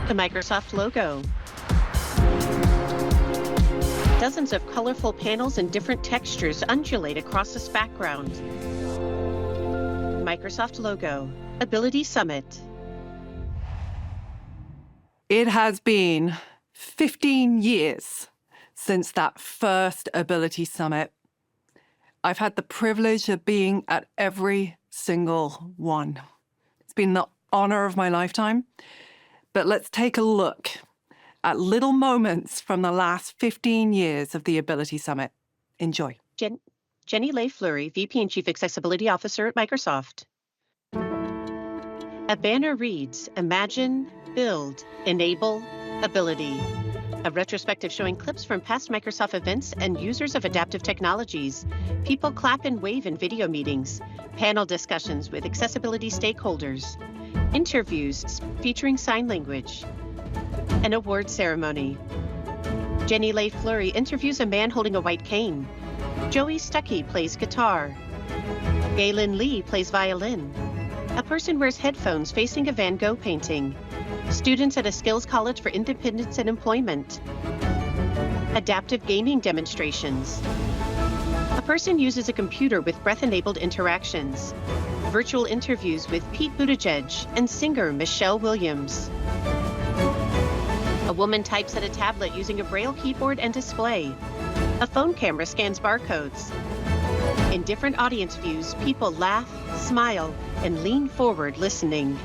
The Microsoft logo. Dozens of colorful panels and different textures undulate across this background. Microsoft logo. Ability Summit. It has been 15 years since that first Ability Summit. I've had the privilege of being at every single one. It's been the honor of my lifetime. But let's take a look at little moments from the last 15 years of the Ability Summit. Enjoy. Jenny Lay-Flurrie, VP and Chief Accessibility Officer at Microsoft. A banner reads, Imagine, Build, Enable, Ability. A retrospective showing clips from past Microsoft events and users of adaptive technologies. People clap and wave in video meetings. Panel discussions with accessibility stakeholders. Interviews featuring sign language. An award ceremony. Jenny Lay-Flurrie interviews a man holding a white cane. Joey Stuckey plays guitar. Galen Lee plays violin. A person wears headphones facing a Van Gogh painting. Students at a skills college for independence and employment. Adaptive gaming demonstrations. A person uses a computer with breath-enabled interactions. Virtual interviews with Pete Buttigieg and singer Michelle Williams. A woman types at a tablet using a Braille keyboard and display. A phone camera scans barcodes. In different audience views, people laugh, smile, and lean forward listening.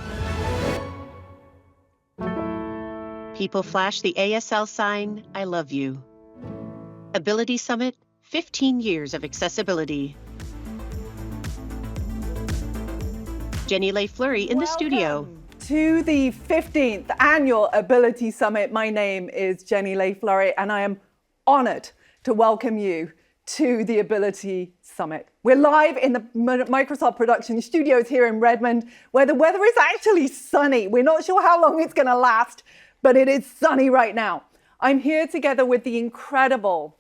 People flash the ASL sign, I love you. Ability Summit, 15 years of accessibility. Jenny Lay-Flurrie in the studio. To the 15th Annual Ability Summit. My name is Jenny Lay-Flurrie, and I am honored to welcome you to the Ability Summit. We're live in the Microsoft production studios here in Redmond, where the weather is actually sunny. We're not sure how long it's going to last, but it is sunny right now. I'm here together with the incredible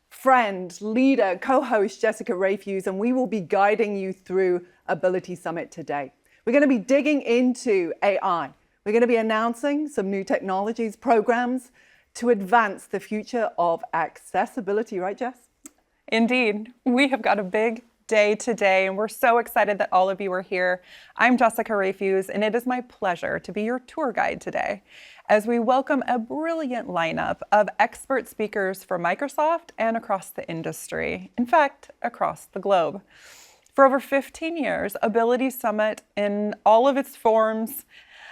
friend, leader, co-host Jessica Rayfuse, and we will be guiding you through Ability Summit today. We're going to be digging into AI. We're going to be announcing some new technologies, programs to advance the future of accessibility, right, Jess? Indeed. We have got a big day today, and we're so excited that all of you are here. I'm Jessica Rayfuse, and it is my pleasure to be your tour guide today as we welcome a brilliant lineup of expert speakers from Microsoft and across the industry, in fact, across the globe. For over 15 years, Ability Summit in all of its forms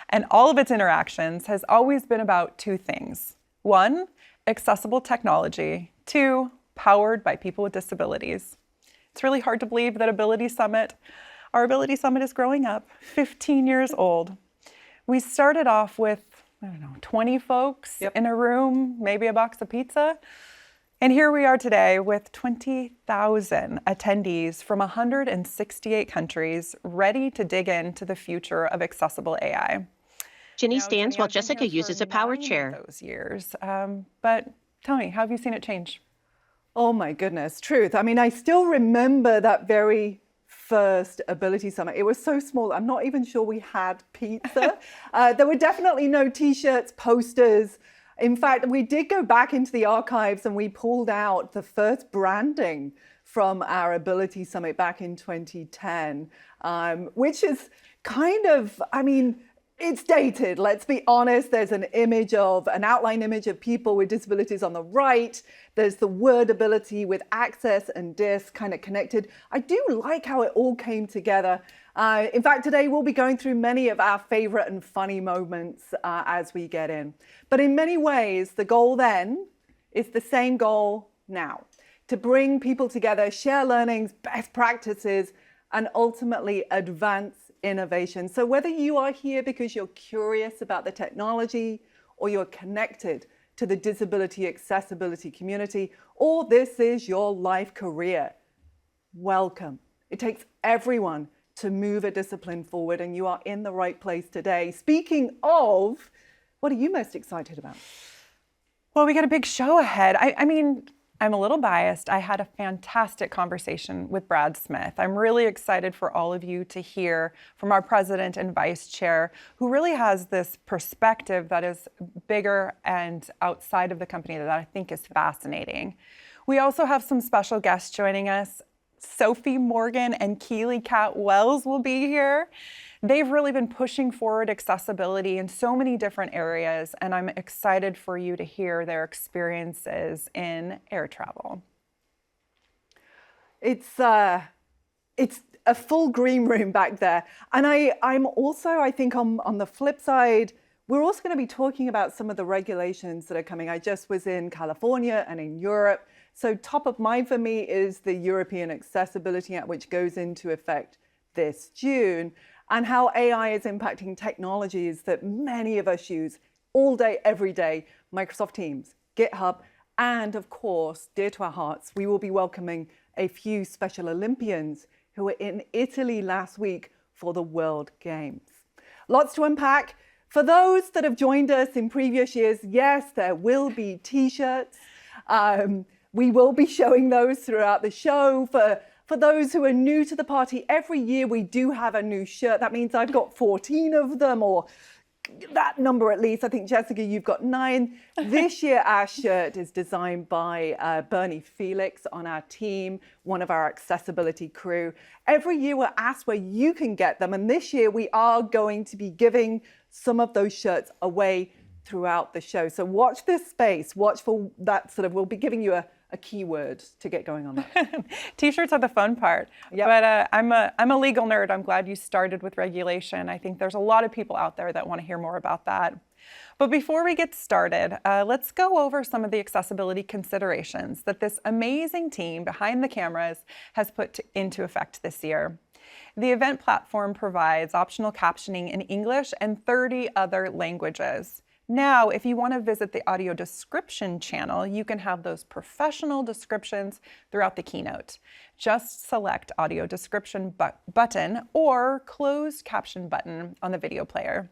and all of its interactions has always been about two things. One, accessible technology. Two, powered by people with disabilities. It's really hard to believe that our Ability Summit is growing up, 15 years old. We started off with, 20 folks in a room, maybe a box of pizza. And here we are today with 20,000 attendees from 168 countries ready to dig into the future of accessible AI. Jenny stands while Jessica uses a power chair. Those years, but tell me, how have you seen it change? Oh my goodness, truth. I mean, I still remember that very first Ability Summit. It was so small, I'm not even sure we had pizza. There were definitely no t-shirts, posters. In fact, we did go back into the archives and we pulled out the first branding from our Ability Summit back in 2010, which is kind of, it's dated, let's be honest. There's an outline image of people with disabilities on the right. There's the word ability with access and dis kind of connected. I do like how it all came together. In fact, today we'll be going through many of our favorite and funny moments as we get in. But in many ways, the goal then is the same goal now, to bring people together, share learnings, best practices, and ultimately advance innovation. So whether you are here because you're curious about the technology or you're connected to the disability accessibility community, or this is your life career, welcome. It takes everyone to move a discipline forward, and you are in the right place today. Speaking of, what are you most excited about? Well, we got a big show ahead. I'm a little biased. I had a fantastic conversation with Brad Smith. I'm really excited for all of you to hear from our president and vice chair, who really has this perspective that is bigger and outside of the company that I think is fascinating. We also have some special guests joining us. Sophie Morgan and Keely Cat Wells will be here. They've really been pushing forward accessibility in so many different areas, and I'm excited for you to hear their experiences in air travel. It's a full green room back there. And I'm also, I think on the flip side, we're also going to be talking about some of the regulations that are coming. I just was in California and in Europe. So top of mind for me is the European Accessibility Act, which goes into effect this June, and how AI is impacting technologies that many of us use all day, every day, Microsoft Teams, GitHub, and of course, dear to our hearts, we will be welcoming a few Special Olympians who were in Italy last week for the World Games. Lots to unpack. For those that have joined us in previous years, yes, there will be t-shirts. We will be showing those throughout the show. For those who are new to the party, every year we do have a new shirt. That means I've got 14 of them, or that number at least. I think, Jessica, you've got 9. This year, our shirt is designed by Bernie Felix on our team, one of our accessibility crew. Every year we're asked where you can get them. And this year we are going to be giving some of those shirts away throughout the show. So watch this space, watch for that we'll be giving you a keyword to get going on that. T-shirts are the fun part. Yep. But I'm a legal nerd. I'm glad you started with regulation. I think there's a lot of people out there that want to hear more about that. But before we get started, let's go over some of the accessibility considerations that this amazing team behind the cameras has put into effect this year. The event platform provides optional captioning in English and 30 other languages. Now, if you want to visit the audio description channel, you can have those professional descriptions throughout the keynote. Just select audio description button or closed caption button on the video player.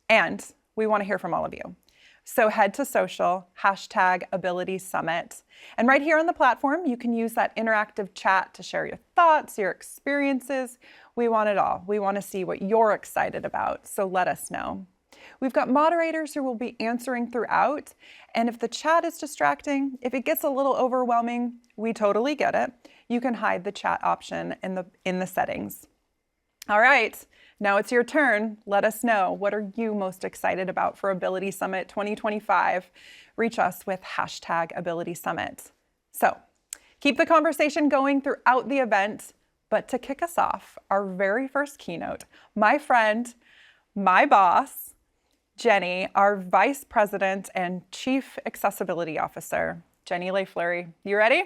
And we want to hear from all of you. So head to social, #AbilitySummit. And right here on the platform, you can use that interactive chat to share your thoughts, your experiences. We want it all. We want to see what you're excited about. So let us know. We've got moderators who will be answering throughout, and if the chat is distracting, if it gets a little overwhelming, we totally get it. You can hide the chat option in the settings. All right, now it's your turn. Let us know, what are you most excited about for Ability Summit 2025? Reach us with #AbilitySummit. So keep the conversation going throughout the event, but to kick us off, our very first keynote, my friend, my boss, Jenny, our Vice President and Chief Accessibility Officer, Jenny Lay-Flurrie. You ready?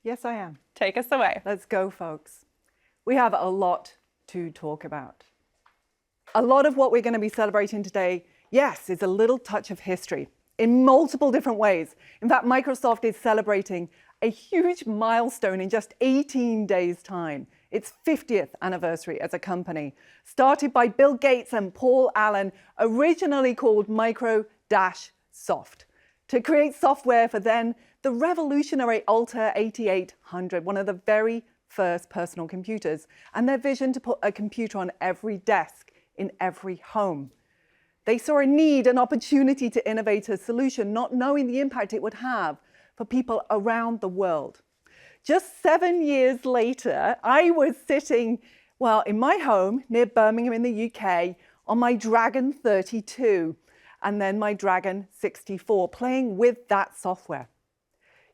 Yes, I am. Take us away. Let's go, folks. We have a lot to talk about. A lot of what we're going to be celebrating today, yes, is a little touch of history in multiple different ways. In fact, Microsoft is celebrating a huge milestone in just 18 days' time. Its 50th anniversary as a company, started by Bill Gates and Paul Allen, originally called Micro-Soft, to create software for then the revolutionary Alta 8800, one of the very first personal computers, and their vision to put a computer on every desk in every home. They saw a need, an opportunity to innovate a solution, not knowing the impact it would have for people around the world. Just 7 years later, I was sitting, in my home near Birmingham in the UK on my Dragon 32 and then my Dragon 64, playing with that software.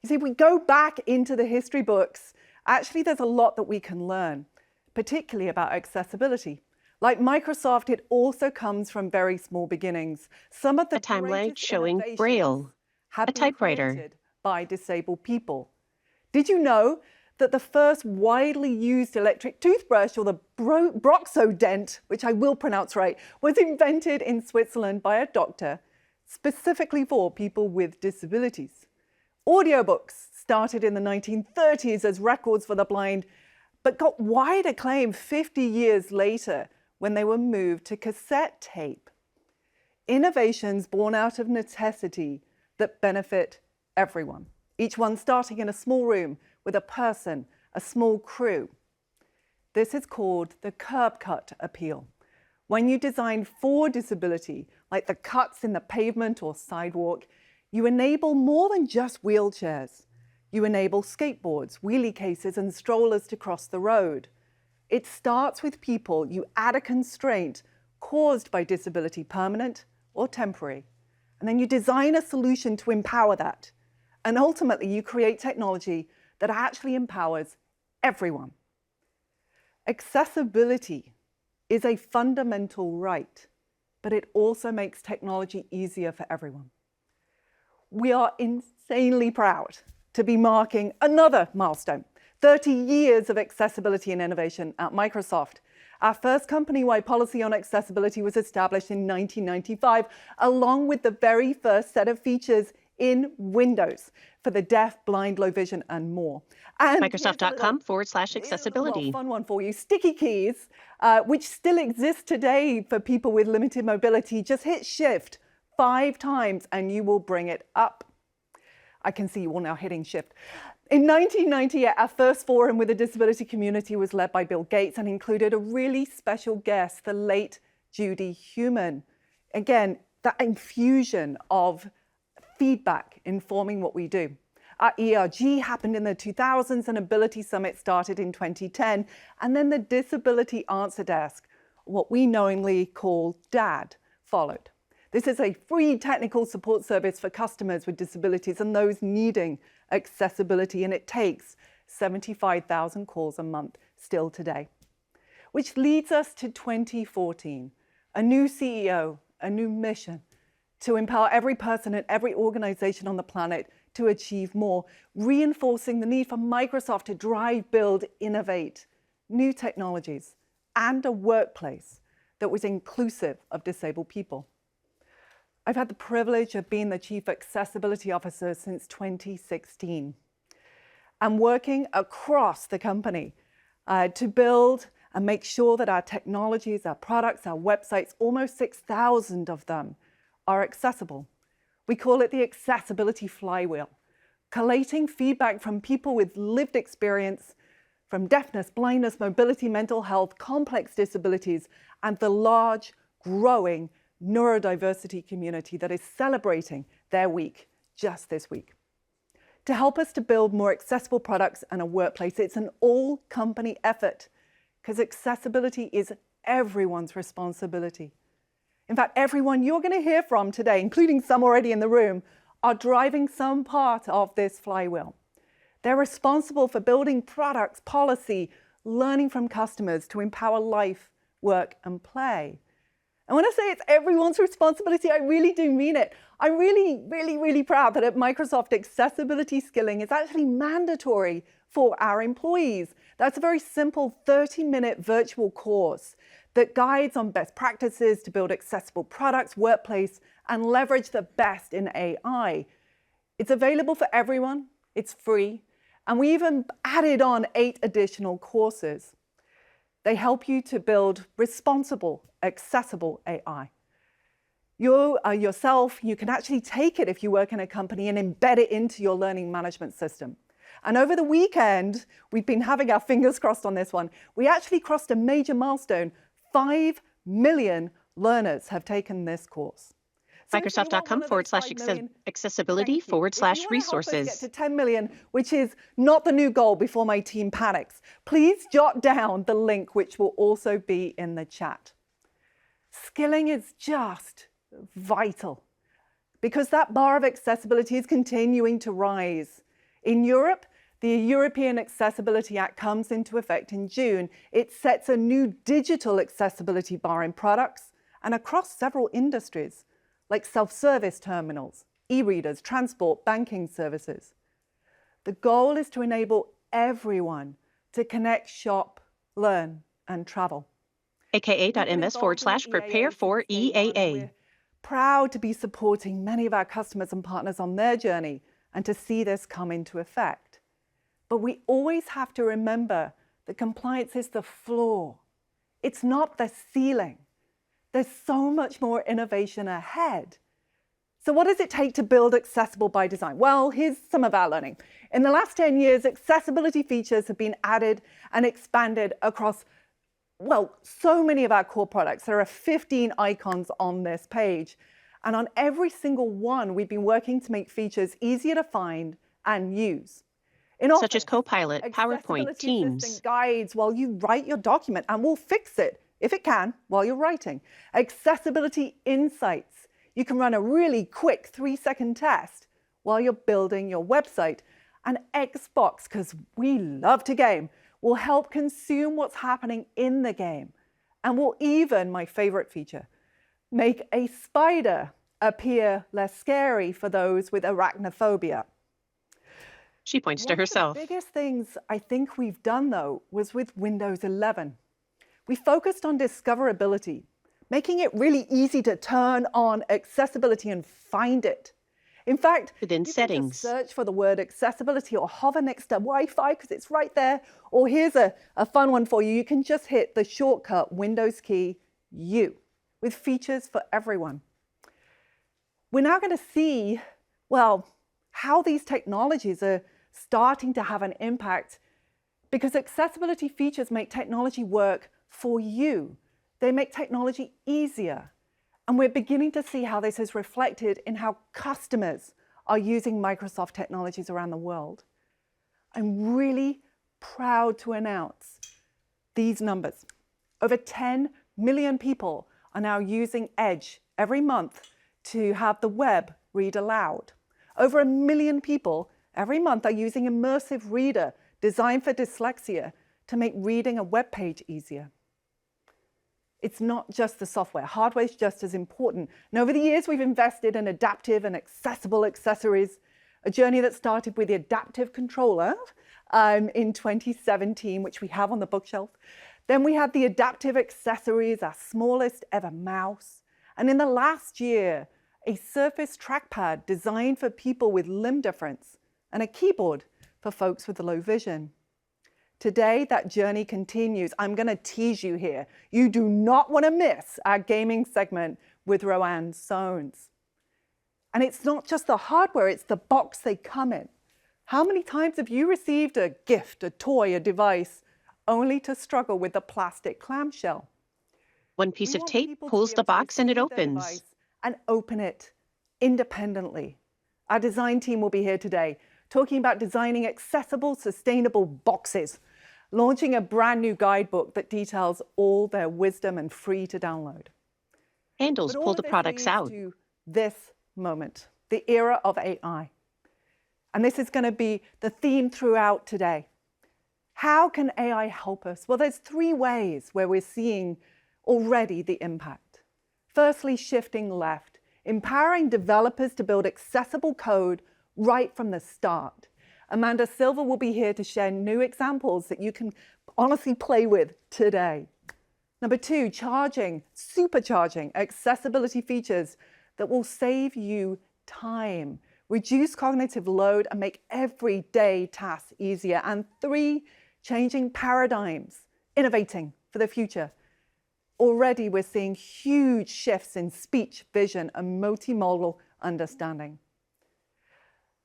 You see, if we go back into the history books, actually there's a lot that we can learn, particularly about accessibility. Like Microsoft, it also comes from very small beginnings. Some of the A timeline greatest showing innovations Braille, have a been typewriter. created by disabled people. Did you know that the first widely used electric toothbrush, or the Broxodent, which I will pronounce right, was invented in Switzerland by a doctor specifically for people with disabilities? Audiobooks started in the 1930s as records for the blind, but got wide acclaim 50 years later when they were moved to cassette tape. Innovations born out of necessity that benefit everyone. each one starting in a small room with a person, a small crew. This is called the curb cut appeal. When you design for disability, like the cuts in the pavement or sidewalk, you enable more than just wheelchairs. You enable skateboards, wheelie cases, and strollers to cross the road. It starts with people. You add a constraint caused by disability, permanent or temporary. And then you design a solution to empower that. And ultimately, you create technology that actually empowers everyone. Accessibility is a fundamental right, but it also makes technology easier for everyone. We are insanely proud to be marking another milestone, 30 years of accessibility and innovation at Microsoft. Our first company-wide policy on accessibility was established in 1995, along with the very first set of features in Windows for the deaf, blind, low vision, and more. And Microsoft.com/accessibility. Fun one for you. Sticky keys, which still exist today for people with limited mobility. Just hit Shift 5 times and you will bring it up. I can see you all now hitting Shift. In 1990, our first forum with the disability community was led by Bill Gates and included a really special guest, the late Judy Heumann. Again, that infusion of feedback informing what we do. Our ERG happened in the 2000s and Ability Summit started in 2010. And then the Disability Answer Desk, what we knowingly call DAD, followed. This is a free technical support service for customers with disabilities and those needing accessibility, and it takes 75,000 calls a month still today. Which leads us to 2014, a new CEO, a new mission to empower every person and every organization on the planet to achieve more, reinforcing the need for Microsoft to drive, build, innovate new technologies and a workplace that was inclusive of disabled people. I've had the privilege of being the Chief Accessibility Officer since 2016 and working across the company to build and make sure that our technologies, our products, our websites, almost 6,000 of them, are accessible. We call it the accessibility flywheel, collating feedback from people with lived experience from deafness, blindness, mobility, mental health, complex disabilities, and the large, growing neurodiversity community that is celebrating their week just this week. To help us to build more accessible products and a workplace, it's an all-company effort because accessibility is everyone's responsibility. In fact, everyone you're going to hear from today, including some already in the room, are driving some part of this flywheel. They're responsible for building products, policy, learning from customers to empower life, work, and play. And when I say it's everyone's responsibility, I really do mean it. I'm really proud that at Microsoft, accessibility skilling is actually mandatory for our employees. That's a very simple 30-minute virtual course that guides on best practices to build accessible products, workplace, and leverage the best in AI. It's available for everyone, it's free, and we even added on 8 additional courses. They help you to build responsible, accessible AI. You yourself, you can actually take it if you work in a company and embed it into your learning management system. And over the weekend, we've been having our fingers crossed on this one. We actually crossed a major milestone. 5 million learners have taken this course. Microsoft.com/accessibility/resources. Get to 10 million, which is not the new goal before my team panics. Please jot down the link, which will also be in the chat. Skilling is just vital because that bar of accessibility is continuing to rise. In Europe, the European Accessibility Act comes into effect in June. It sets a new digital accessibility bar in products and across several industries, like self-service terminals, e-readers, transport, banking services. The goal is to enable everyone to connect, shop, learn, and travel. aka.ms/prepare4EAA. We're proud to be supporting many of our customers and partners on their journey and to see this come into effect. But we always have to remember that compliance is the floor. It's not the ceiling. There's so much more innovation ahead. So what does it take to build accessible by design? Well, here's some of our learning. In the last 10 years, accessibility features have been added and expanded across, well, so many of our core products. There are 15 icons on this page. And on every single one, we've been working to make features easier to find and use. Such as Copilot, PowerPoint, Teams. Assistant guides while you write your document, and will fix it, if it can, while you're writing. Accessibility insights. You can run a really quick 3-second test while you're building your website. And Xbox, because we love to game, will help consume what's happening in the game. And will even, my favorite feature, make a spider appear less scary for those with arachnophobia. She points to herself. One of the biggest things I think we've done, though, was with Windows 11. We focused on discoverability, making it really easy to turn on accessibility and find it. In fact, within you settings, can just search for the word accessibility or hover next to Wi-Fi because it's right there. Or here's a fun one for you. You can just hit the shortcut Windows key U with features for everyone. We're now going to see, well, how these technologies are starting to have an impact, because accessibility features make technology work for you. They make technology easier. And we're beginning to see how this is reflected in how customers are using Microsoft technologies around the world. I'm really proud to announce these numbers. Over 10 million people are now using Edge every month to have the web read aloud. Over 1 million people every month are using Immersive Reader, designed for dyslexia, to make reading a web page easier. It's not just the software. Hardware is just as important. And over the years, we've invested in adaptive and accessible accessories, a journey that started with the adaptive controller in 2017, which we have on the bookshelf. Then we had the adaptive accessories, our smallest ever mouse. And in the last year, a Surface trackpad designed for people with limb difference, and a keyboard for folks with low vision. Today, that journey continues. I'm going to tease you here. You do not want to miss our gaming segment with Rowan Sones. And it's not just the hardware, it's the box they come in. How many times have you received a gift, a toy, a device, only to struggle with the plastic clamshell? One piece of tape pulls the box and it opens. And open it independently. Our design team will be here today talking about designing accessible, sustainable boxes, launching a brand new guidebook that details all their wisdom and free to download. Handles pull the products out. To this moment, the era of AI. And this is going to be the theme throughout today. How can AI help us? Well, there's 3 ways where we're seeing already the impact. Firstly, shifting left, empowering developers to build accessible code right from the start. Amanda Silver will be here to share new examples that you can honestly play with today. Number 2, supercharging accessibility features that will save you time, reduce cognitive load, and make everyday tasks easier. And 3, changing paradigms, innovating for the future. Already we're seeing huge shifts in speech, vision, and multimodal understanding.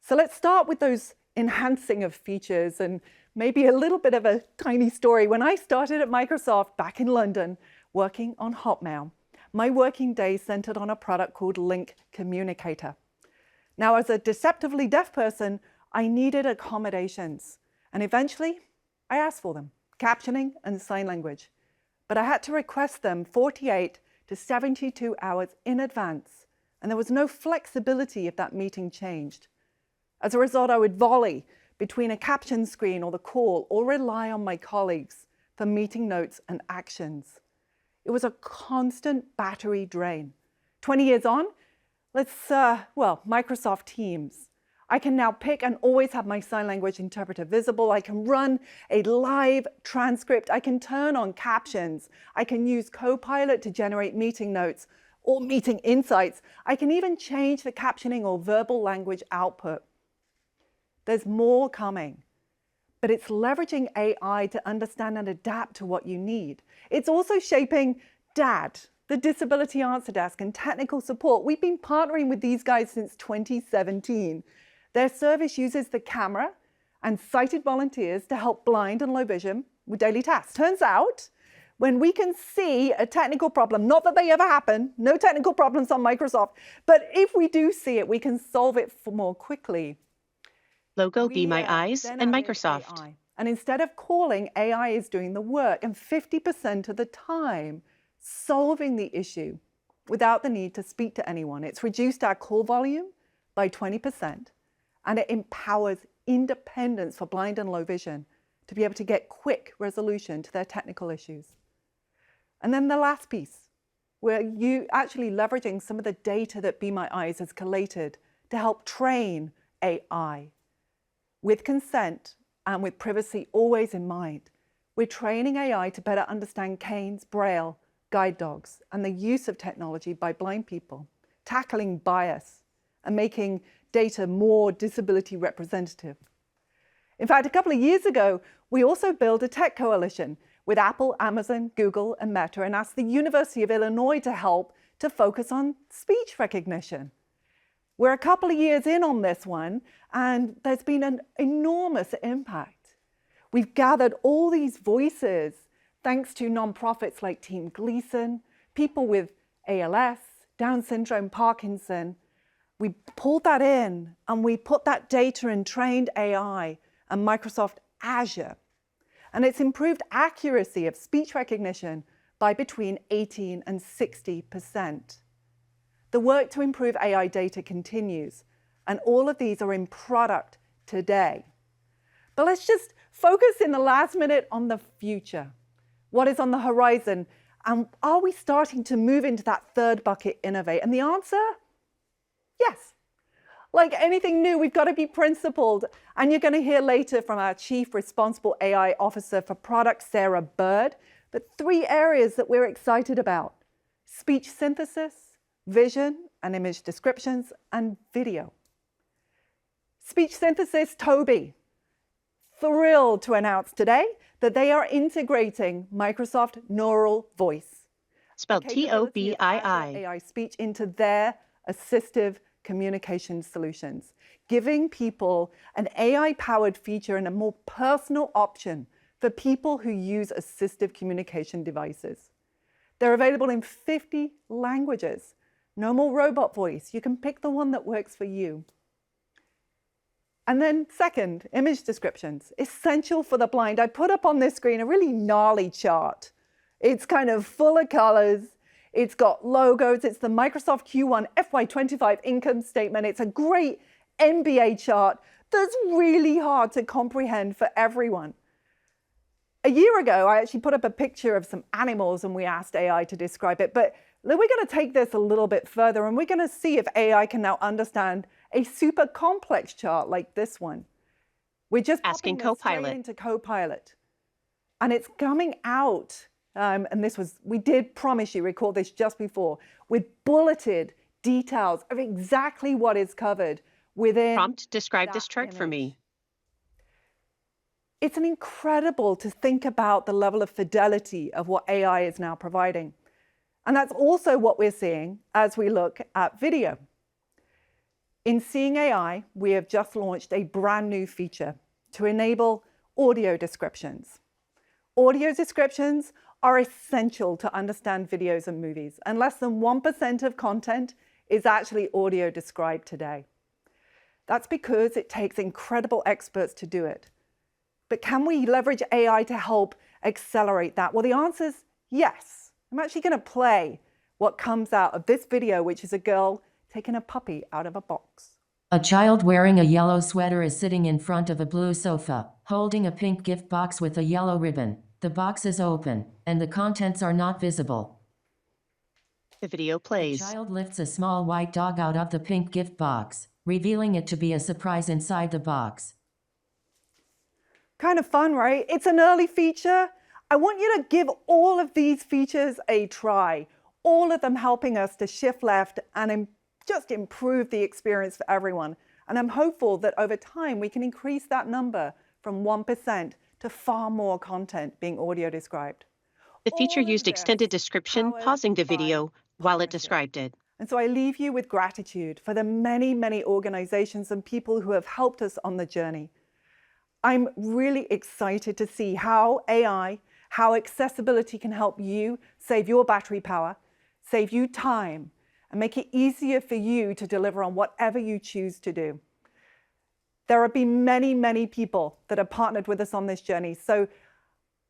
So let's start with those enhancing of features, and maybe a little bit of a tiny story. When I started at Microsoft back in London, working on Hotmail, my working day centered on a product called Link Communicator. Now, as a deceptively deaf person, I needed accommodations, and eventually I asked for them, captioning and sign language. But I had to request them 48 to 72 hours in advance, and there was no flexibility if that meeting changed. As a result, I would volley between a caption screen or the call, or rely on my colleagues for meeting notes and actions. It was a constant battery drain. 20 years on, Microsoft Teams. I can now pick and always have my sign language interpreter visible. I can run a live transcript. I can turn on captions. I can use Copilot to generate meeting notes or meeting insights. I can even change the captioning or verbal language output. There's more coming, but it's leveraging AI to understand and adapt to what you need. It's also shaping Dad, the Disability Answer Desk, and technical support. We've been partnering with these guys since 2017. Their service uses the camera and sighted volunteers to help blind and low vision with daily tasks. Turns out, when we can see a technical problem, not that they ever happen, no technical problems on Microsoft, but if we do see it, we can solve it more quickly. Logo, Be My Eyes, and Microsoft. AI. And instead of calling, AI is doing the work, and 50% of the time, solving the issue without the need to speak to anyone. It's reduced our call volume by 20%, and it empowers independence for blind and low vision to be able to get quick resolution to their technical issues. And then the last piece, where you actually leveraging some of the data that Be My Eyes has collated to help train AI with consent and with privacy always in mind. We're training AI to better understand canes, braille, guide dogs, and the use of technology by blind people, tackling bias and making data more disability representative. In fact, a couple of years ago, we also built a tech coalition with Apple, Amazon, Google, and Meta, and asked the University of Illinois to help to focus on speech recognition. We're a couple of years in on this one, and there's been an enormous impact. We've gathered all these voices thanks to nonprofits like Team Gleason, people with ALS, Down syndrome, Parkinson. We pulled that in, and we put that data in trained AI and Microsoft Azure. And it's improved accuracy of speech recognition by between 18 and 60%. The work to improve AI data continues, and all of these are in product today. But let's just focus in the last minute on the future. What is on the horizon? And are we starting to move into that third bucket, innovate? And the answer, yes. Like anything new, we've got to be principled. And you're going to hear later from our Chief Responsible AI Officer for Product, Sarah Bird, but 3 areas that we're excited about: speech synthesis, vision and image descriptions, and video. Speech synthesis, Toby, thrilled to announce today that they are integrating Microsoft Neural Voice, spelled T-O-B-I-I, AI speech into their assistive communication solutions, giving people an AI-powered feature and a more personal option for people who use assistive communication devices. They're available in 50 languages. No more robot voice. You can pick the one that works for you. And then second, image descriptions, essential for the blind. I put up on this screen a really gnarly chart. It's kind of full of colors. It's got logos. It's the Microsoft Q1 FY25 income statement. It's a great MBA chart that's really hard to comprehend for everyone. A year ago, I actually put up a picture of some animals and we asked AI to describe it. But we're going to take this a little bit further, and we're going to see if AI can now understand a super complex chart like this one. We're just asking Copilot into Copilot, and it's coming out. And we did promise you, record this just before, with bulleted details of exactly what is covered within. Prompt, describe this chart image. For me. It's incredible to think about the level of fidelity of what AI is now providing. And that's also what we're seeing as we look at video. In Seeing AI, we have just launched a brand new feature to enable audio descriptions. Audio descriptions are essential to understand videos and movies, and less than 1% of content is actually audio described today. That's because it takes incredible experts to do it. But can we leverage AI to help accelerate that? Well, the answer is yes. I'm actually going to play what comes out of this video, which is a girl taking a puppy out of a box. A child wearing a yellow sweater is sitting in front of a blue sofa, holding a pink gift box with a yellow ribbon. The box is open, and the contents are not visible. The video plays. The child lifts a small white dog out of the pink gift box, revealing it to be a surprise inside the box. Kind of fun, right? It's an early feature. I want you to give all of these features a try, all of them helping us to shift left and just improve the experience for everyone. And I'm hopeful that over time we can increase that number from 1% to far more content being audio described. The feature All of used this extended description, powered pausing the by video while it partnership. described it. And so I leave you with gratitude for the many, many organizations and people who have helped us on the journey. I'm really excited to see how AI, how accessibility can help you save your battery power, save you time, and make it easier for you to deliver on whatever you choose to do. There have been many, many people that have partnered with us on this journey. So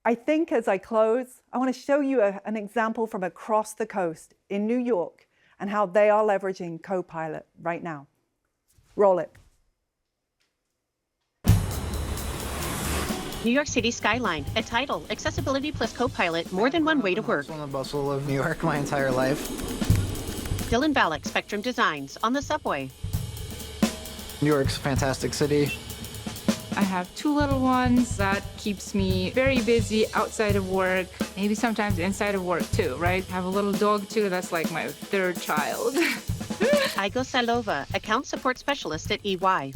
I think as I close, I want to show you an example from across the coast in New York and how they are leveraging Copilot right now. Roll it. New York City skyline, a title, accessibility plus Copilot, more than one way to work. On the bustle of New York my entire life. Dylan Ballack, Spectrum Designs, on the subway. New York's a fantastic city. I have 2 little ones. That keeps me very busy outside of work, maybe sometimes inside of work too, right? I have a little dog too. That's like my 3rd child. Igo Salova, Account Support Specialist at EY.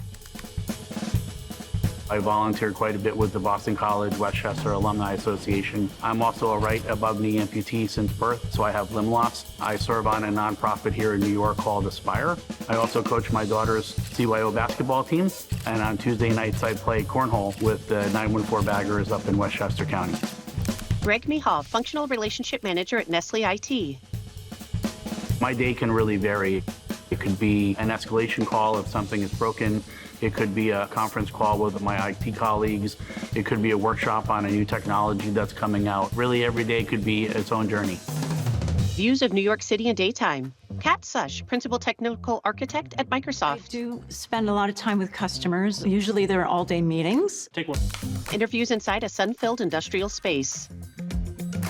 I volunteered quite a bit with the Boston College Westchester Alumni Association. I'm also a right above knee amputee since birth, so I have limb loss. I serve on a nonprofit here in New York called Aspire. I also coach my daughter's CYO basketball team, and on Tuesday nights I play cornhole with the 914 Baggers up in Westchester County. Greg Mihal, Functional Relationship Manager at Nestle IT. My day can really vary. It could be an escalation call if something is broken. It could be a conference call with my IT colleagues. It could be a workshop on a new technology that's coming out. Really, every day could be its own journey. Views of New York City in daytime. Kat Sush, Principal Technical Architect at Microsoft. I do spend a lot of time with customers. Usually they're all-day meetings. Take one. Interviews inside a sun-filled industrial space.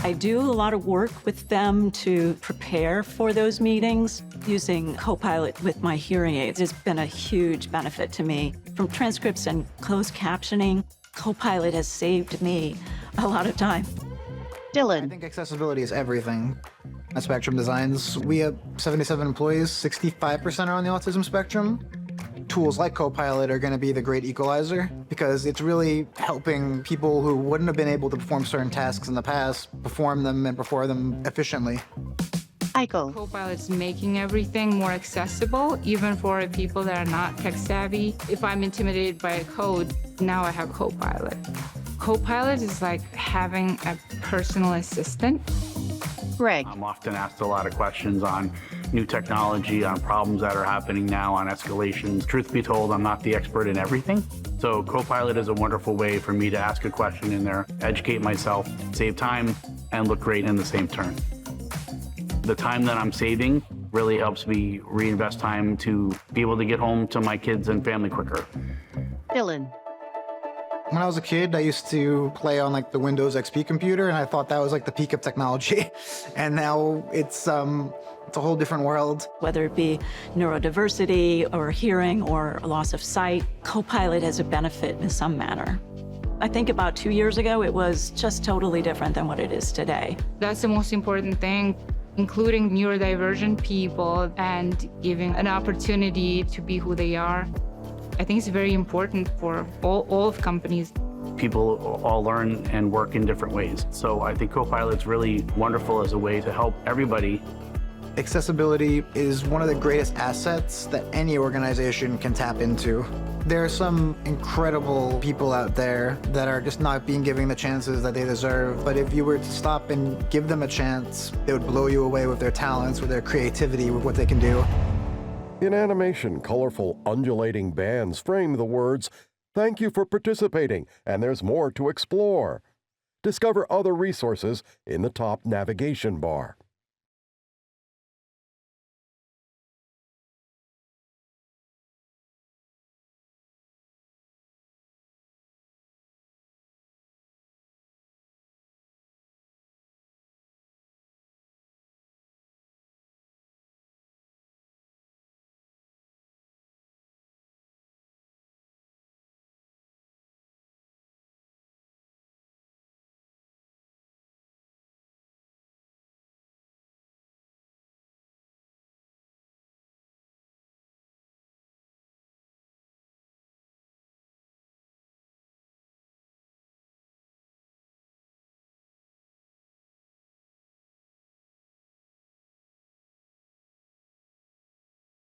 I do a lot of work with them to prepare for those meetings. Using Copilot with my hearing aids has been a huge benefit to me. From transcripts and closed captioning, Copilot has saved me a lot of time. Dylan. I think accessibility is everything. At Spectrum Designs, we have 77 employees, 65% are on the autism spectrum. Tools like Copilot are going to be the great equalizer because it's really helping people who wouldn't have been able to perform certain tasks in the past, perform them and perform them efficiently. Igo. Copilot's making everything more accessible, even for people that are not tech savvy. If I'm intimidated by a code, now I have Copilot. Copilot is like having a personal assistant. Greg. I'm often asked a lot of questions on new technology, on problems that are happening now, on escalations. Truth be told, I'm not the expert in everything. So Copilot is a wonderful way for me to ask a question in there, educate myself, save time, and look great in the same turn. The time that I'm saving really helps me reinvest time to be able to get home to my kids and family quicker. Dylan. When I was a kid, I used to play on like the Windows XP computer, and I thought that was like the peak of technology. And now it's a whole different world. Whether it be neurodiversity or hearing or loss of sight, Copilot has a benefit in some manner. I think about 2 years ago, it was just totally different than what it is today. That's the most important thing, including neurodivergent people and giving an opportunity to be who they are. I think it's very important for all of companies. People all learn and work in different ways. So I think Copilot's really wonderful as a way to help everybody. Accessibility is one of the greatest assets that any organization can tap into. There are some incredible people out there that are just not being given the chances that they deserve. But if you were to stop and give them a chance, they would blow you away with their talents, with their creativity, with what they can do. In animation, colorful, undulating bands frame the words, "Thank you for participating, and there's more to explore." Discover other resources in the top navigation bar.